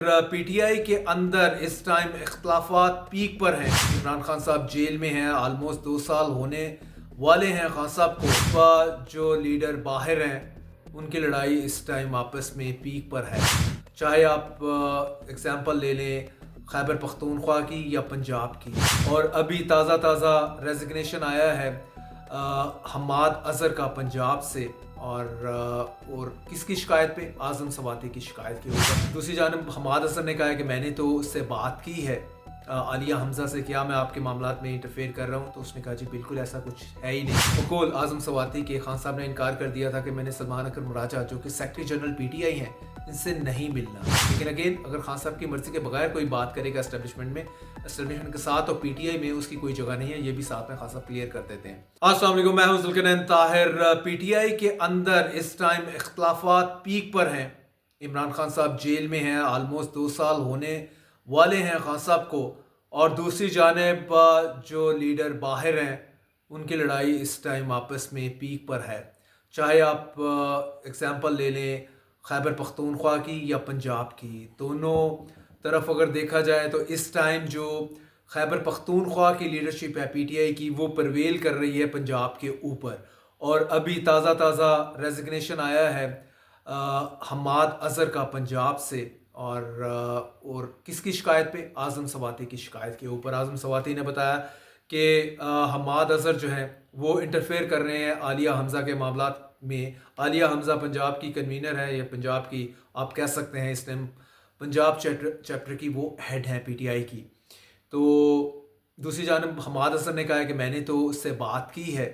PTI के अंदर इस टाइम इख्तलाफात पीक पर हैं। इमरान खान साहब जेल में हैं, आलमोस्ट 2 साल होने वाले हैं खान साहब को। जो लीडर बाहर हैं उनकी लड़ाई इस टाइम आपस में पीक पर है। चाहे आप एग्जांपल ले लें खैबर पख्तूनख्वा की या पंजाब की। और अभी ताज़ा रेजिग्नेशन आया है हमाद अजहर का पंजाब से। और किसकी शिकायत पे? आज़म सवाती की शिकायत के ऊपर। दूसरी जानब हमाद अजहर ने कहा है कि मैंने तो उससे बात की है आलिया हमजा से, क्या मैं आपके मामलात में इंटरफेयर कर रहा हूँ? तो उसने कहा जी बिल्कुल ऐसा कुछ है ही नहीं। बकौल आज़म सवाती के खान साहब ने इनकार कर दिया था कि मैंने सलमान अकरम राजा जो कि सेक्रेटरी जनरल पीटीआई हैं इनसे नहीं मिलना। लेकिन अगेन अगर खान साहब की मर्जी के बगैर कोई बात करेगा एस्टेब्लिशमेंट के साथ और पीटीआई में उसकी कोई जगह नहीं है, ये भी साथ में खान साहब क्लियर कर देते हैं। अस्सलाम वालेकुम, मैं हूं जुल्करनैन ताहिर। पीटीआई के अंदर इस टाइम इख्तलाफात पीक पर हैं। इमरान खान साहब जेल में हैं, आलमोस्ट 2 साल होने वाले हैं खान साहब को। और दूसरी जानिब जो लीडर बाहर हैं उनकी लड़ाई इस टाइम आपस में पीक पर है। चाहे आप एग्जांपल ले लें खैबर पख्तूनख्वा की या पंजाब की। दोनों तरफ अगर देखा जाए तो इस टाइम जो खैबर पख्तूनख्वा की लीडरशिप है पीटीआई की, वो परवेल कर रही है पंजाब के ऊपर। और अभी ताज़ा रेजिग्नेशन आया है हमाद अजहर का पंजाब से। और किसकी शिकायत पे? आज़म सवाती की शिकायत के ऊपर। आज़म सवाती ने बताया कि हमाद अजहर जो है वो इंटरफेयर कर रहे हैं आलिया हमजा के मामलात में। आलिया हमजा पंजाब की कन्वीनर है, या पंजाब की आप कह सकते हैं इस टाइम पंजाब चैप्टर की वो हेड है पीटीआई की। तो दूसरी जानब हमाद अजहर ने कहा है कि मैंने तो उससे बात की है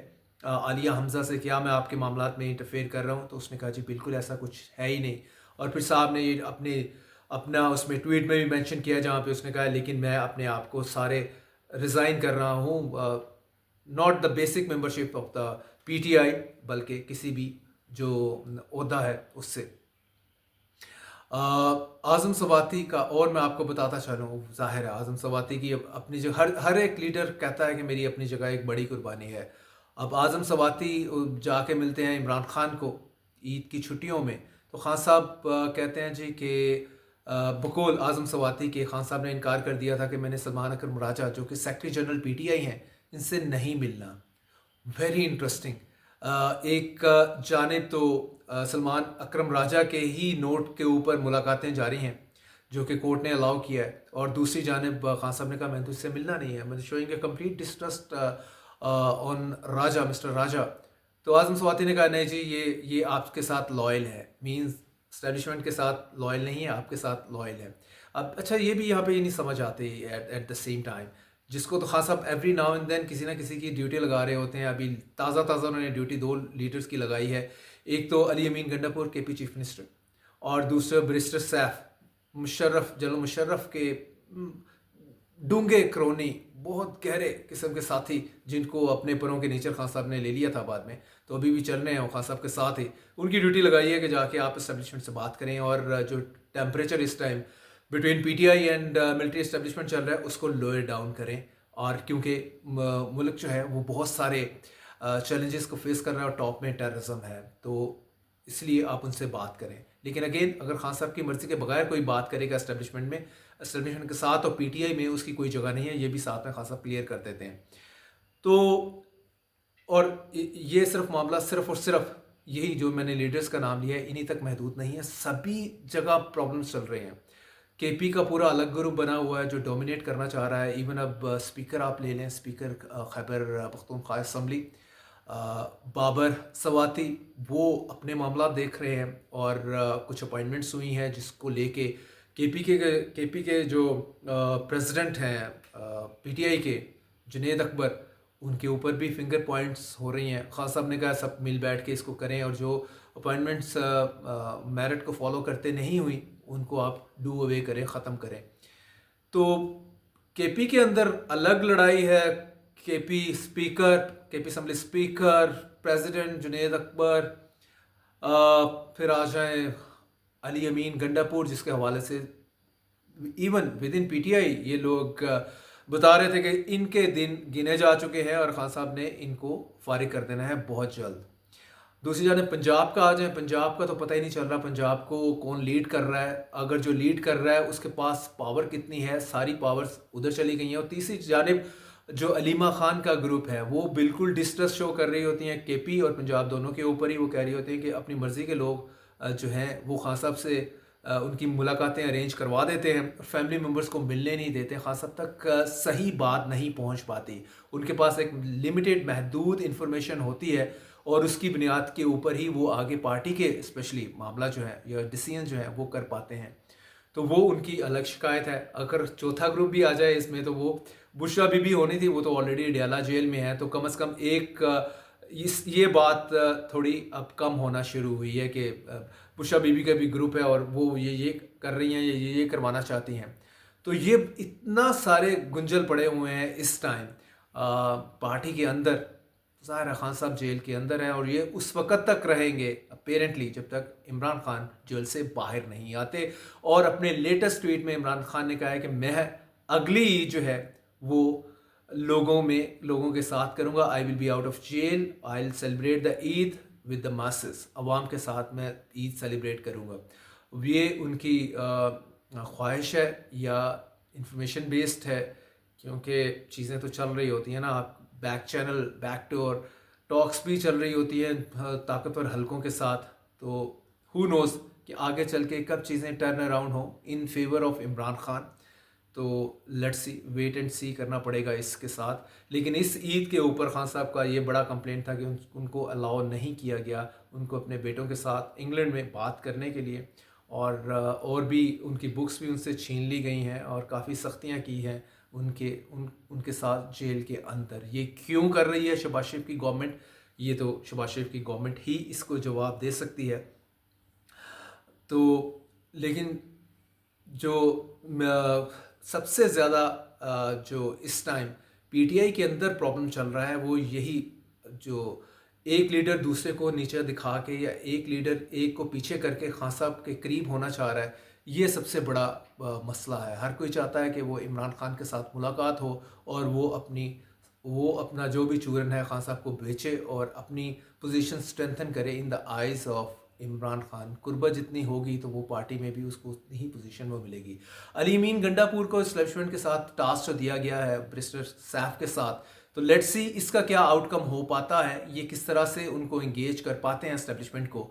आलिया हमजा से, क्या मैं आपके मामलात में इंटरफेयर कर रहा हूँ? तो उसने कहा जी बिल्कुल ऐसा कुछ है ही नहीं। और फिर साहब ने ये अपना उसमें ट्वीट में भी मेंशन किया जहाँ पे उसने कहा लेकिन मैं अपने आप को सारे रिज़ाइन कर रहा हूँ, not the basic membership of the PTI बल्कि किसी भी जो ओहदा है उससे। आज़म सवाती का और मैं आपको बताता चलूँ, ज़ाहिर है आज़म सवाती की अपनी जो हर एक लीडर कहता है कि मेरी अपनी जगह एक बड़ी कुर्बानी है। अब आज़म सवाती जाके मिलते हैं इमरान खान को ईद की छुट्टियों में, तो खान साहब कहते हैं जी कि बकौल आज़म सवाती के खान साहब ने इनकार कर दिया था कि मैंने सलमान अकरम राजा जो कि सेक्रेटरी जनरल पीटीआई हैं इनसे नहीं मिलना। Very interesting. एक जानिब तो सलमान अकरम राजा के ही नोट के ऊपर मुलाकातें जारी हैं जो कि कोर्ट ने अलाउ किया है, और दूसरी जानिब खान साहब ने कहा मैंने तो इससे मिलना नहीं है, मैं showing a complete distrust on Raja, mister Raja. तो आज़म सवाती ने कहा नहीं जी ये आपके साथ लॉयल है, मींस स्टैब्लिशमेंट के साथ लॉयल नहीं है, आपके साथ लॉयल है। अब अच्छा ये भी यहाँ पे ये नहीं समझ आती एट द सेम टाइम, जिसको तो खास साहब एवरी नाउ एंड देन किसी ना किसी की ड्यूटी लगा रहे होते हैं। अभी ताज़ा उन्होंने ड्यूटी 2 लीडर्स की लगाई है, एक तो अली अमीन गंडापुर केपी चीफ मिनिस्टर, और दूसरा बैरिस्टर सैफ जनरल मुशर्रफ के डूंगे क्रोनी, बहुत गहरे किस्म के साथी, जिनको अपने परों के नीचे खान साहब ने ले लिया था बाद में, तो अभी भी चल रहे हैं खान साहब के साथ ही। उनकी ड्यूटी लगाई है कि जाके आप इस्टेब्लिशमेंट से बात करें, और जो टेम्परेचर इस time between PTI and military establishment चल रहा है उसको लोअर डाउन करें। और क्योंकि मुल्क जो है वो बहुत सारे चैलेंजेस को फेस कर रहा है और टॉप में टेररिज्म है, तो इसलिए आप उनसे बात करें। लेकिन अगेन अगर खान साहब की मर्जी के बगैर कोई बात करेगा एस्टेब्लिशमेंट के साथ और पीटीआई में उसकी कोई जगह नहीं है, ये भी साथ में खान साहब क्लियर कर देते हैं। तो और ये सिर्फ मामला सिर्फ और सिर्फ यही जो मैंने लीडर्स का नाम लिया है इन्हीं तक महदूद नहीं है, सभी जगह प्रॉब्लम्स चल रहे हैं। केपी का पूरा अलग ग्रुप बना हुआ है जो डोमिनेट करना चाह रहा है। इवन अब स्पीकर आप ले लें, स्पीकर खैबर पख्तूनख्वा असम्बली बाबर सवाती, वो अपने मामला देख रहे हैं, और कुछ अपॉइंटमेंट्स हुई हैं जिसको लेके केपी के जो प्रेसिडेंट हैं पीटीआई के जुनेद अकबर, उनके ऊपर भी फिंगर पॉइंट्स हो रही हैं। खान साहब ने कहा सब मिल बैठ के इसको करें, और जो अपॉइंटमेंट्स मेरिट को फॉलो करते नहीं हुई उनको आप डू अवे करें, ख़त्म करें। तो केपी के अंदर अलग लड़ाई है। KP assembly speaker, president Junaid Akbar, फिर आ जाए अली अमीन गंडापुर, जिसके हवाले से इवन विद इन पीटीआई ये लोग बता रहे थे कि इनके दिन गिने जा चुके हैं और खान साहब ने इनको फारिग कर देना है बहुत जल्द। दूसरी जानब पंजाब का आ जाए, पंजाब का तो पता ही नहीं चल रहा पंजाब को कौन लीड कर रहा है। अगर जो लीड कर रहा है उसके पास पावर कितनी है, सारी पावर्स उधर चली गई हैं। और तीसरी जानब जो अलीमा खान का ग्रुप है वो बिल्कुल डिस्ट्रेस शो कर रही होती हैं केपी और पंजाब दोनों के ऊपर ही। वो कह रही होती हैं कि अपनी मर्ज़ी के लोग जो हैं वो खान साहब से उनकी मुलाकातें अरेंज करवा देते हैं और फैमिली मेम्बर्स को मिलने नहीं देते। खान साहब तक सही बात नहीं पहुंच पाती। उनके पास एक लिमिटेड महदूद इंफॉर्मेशन होती है और उसकी बुनियाद के ऊपर ही वो आगे पार्टी के स्पेशली मामला जो है या डिसीजन जो है वो कर पाते हैं। तो वो उनकी अलग शिकायत है। अगर चौथा ग्रुप भी आ जाए इसमें तो वो बुशरा बीबी होनी थी, वो तो ऑलरेडी डयाला जेल में है। तो कम से कम एक ये बात थोड़ी अब कम होना शुरू हुई है कि बुशरा बीबी का भी ग्रुप है और वो ये कर रही हैं, ये करवाना चाहती हैं। तो ये इतना सारे गुंजल पड़े हुए हैं इस टाइम पार्टी के अंदर। ज़ाहिर है खान साहब जेल के अंदर हैं और ये उस वक़्त तक रहेंगे अपेरेंटली जब तक इमरान खान जेल से बाहर नहीं आते। और अपने लेटेस्ट ट्वीट में इमरान खान ने कहा है कि मैं अगली ईद जो है वो लोगों के साथ करूँगा। I will be out of jail, I will celebrate the Eid with the masses. अवाम के साथ मैं ईद सेलिब्रेट करूँगा। ये उनकी ख्वाहिश है या इंफॉर्मेशन बेस्ड है, क्योंकि चीज़ें तो चल रही होती हैं ना, आप back channel back door talks भी चल रही होती है ताकतवर हलकों के साथ। तो हु नोज़ कि आगे चल के कब चीज़ें टर्न अराउंड हो in favour of Imran Khan. तो लेट्स सी, वेट एंड सी करना पड़ेगा इसके साथ। लेकिन इस ईद के ऊपर खान साहब का ये बड़ा कंप्लेंट था कि उनको अलाउ नहीं किया गया उनको अपने बेटों के साथ इंग्लैंड में बात करने के लिए। और भी उनकी बुक्स भी उनसे छीन ली गई हैं और काफ़ी सख्तियाँ की हैं उनके साथ जेल के अंदर। ये क्यों कर रही है शहबाज शरीफ की गवर्नमेंट, ये तो शहबाज शरीफ की गवर्नमेंट ही इसको जवाब दे सकती है। तो लेकिन जो सबसे ज़्यादा जो इस टाइम पीटीआई के अंदर प्रॉब्लम चल रहा है वो यही, जो एक लीडर दूसरे को नीचे दिखा के या एक लीडर एक को पीछे करके खान साहब के करीब होना चाह रहा है, ये सबसे बड़ा मसला है। हर कोई चाहता है कि वो इमरान खान के साथ मुलाकात हो और वो अपना जो भी चूरन है खान साहब को बेचे और अपनी पोजीशन स्ट्रेंथन करे in the eyes of Imran Khan. कुर्बत जितनी होगी तो वो पार्टी में भी उसको उतनी ही पोजीशन वो मिलेगी। अली अमीन गंडापुर को इस्टेब्लिशमेंट के साथ टास्क जो दिया गया है बैरिस्टर सैफ के साथ, तो लेट्स सी इसका क्या आउटकम हो पाता है, ये किस तरह से उनको इंगेज कर पाते हैं इस्टेब्लिशमेंट को